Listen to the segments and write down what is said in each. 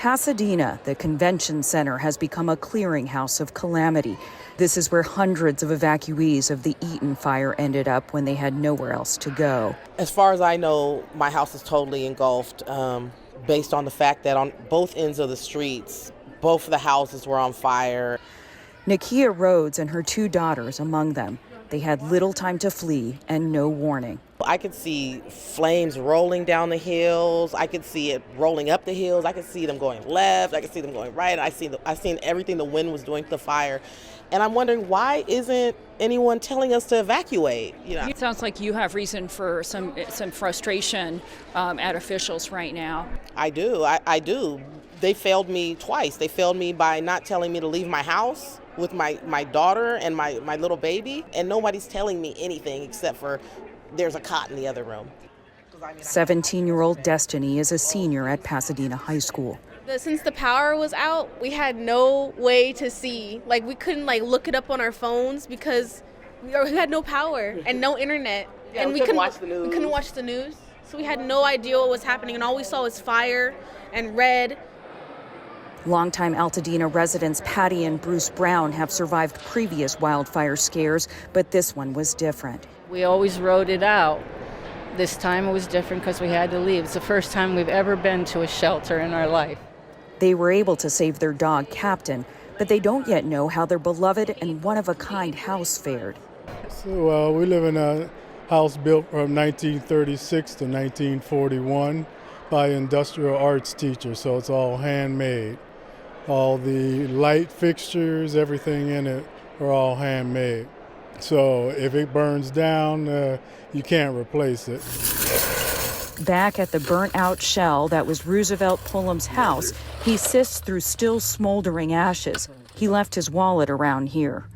In Pasadena, the convention center has become a clearinghouse of calamity. This is where hundreds of evacuees of the Eaton Fire ended up when they had nowhere else to go. As far as I know, my house is totally engulfed based on the fact that on both ends of the streets, both of the houses were on fire. Nakia Rhodes and her two daughters among them. They had little time to flee and no warning. I could see flames rolling down the hills. I could see it rolling up the hills. I could see them going left. I could see them going right. I seen everything the wind was doing to the fire. And I'm wondering, why isn't anyone telling us to evacuate? It sounds like you have reason for some frustration at officials right now. I do. I do. They failed me twice. They failed me by not telling me to leave my house with my daughter and my little baby. And nobody's telling me anything except for there's a cot in the other room. 17-year-old Destiny is a senior at Pasadena High School. Since the power was out, we had no way to see. We couldn't look it up on our phones because we had no power and no internet. Yeah, and we couldn't watch the news. We couldn't watch the news. So we had no idea what was happening, and all we saw was fire and red. Longtime Altadena residents Patty and Bruce Brown have survived previous wildfire scares, but this one was different. We always rode it out. This time it was different because we had to leave. It's the first time we've ever been to a shelter in our life. They were able to save their dog, Captain, but they don't yet know how their beloved and one-of-a-kind house fared. So we live in a house built from 1936 to 1941 by industrial arts teachers, so it's all handmade. All the light fixtures, everything in it are all handmade. So if it burns down, you can't replace it. Back at the burnt-out shell that was Roosevelt Pullum's house, he sifts through still smoldering ashes. He left his wallet around here.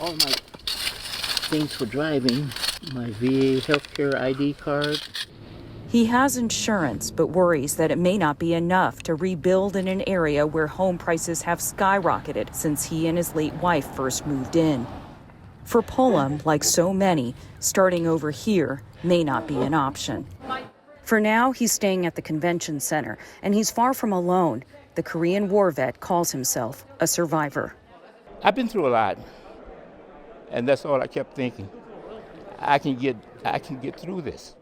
All my things for driving, my VA healthcare ID card. He has insurance, but worries that it may not be enough to rebuild in an area where home prices have skyrocketed since he and his late wife first moved in. For Pullum, like so many, starting over here may not be an option. For now, he's staying at the convention center, and he's far from alone. The Korean War vet calls himself a survivor. I've been through a lot, and that's all I kept thinking. I can get through this.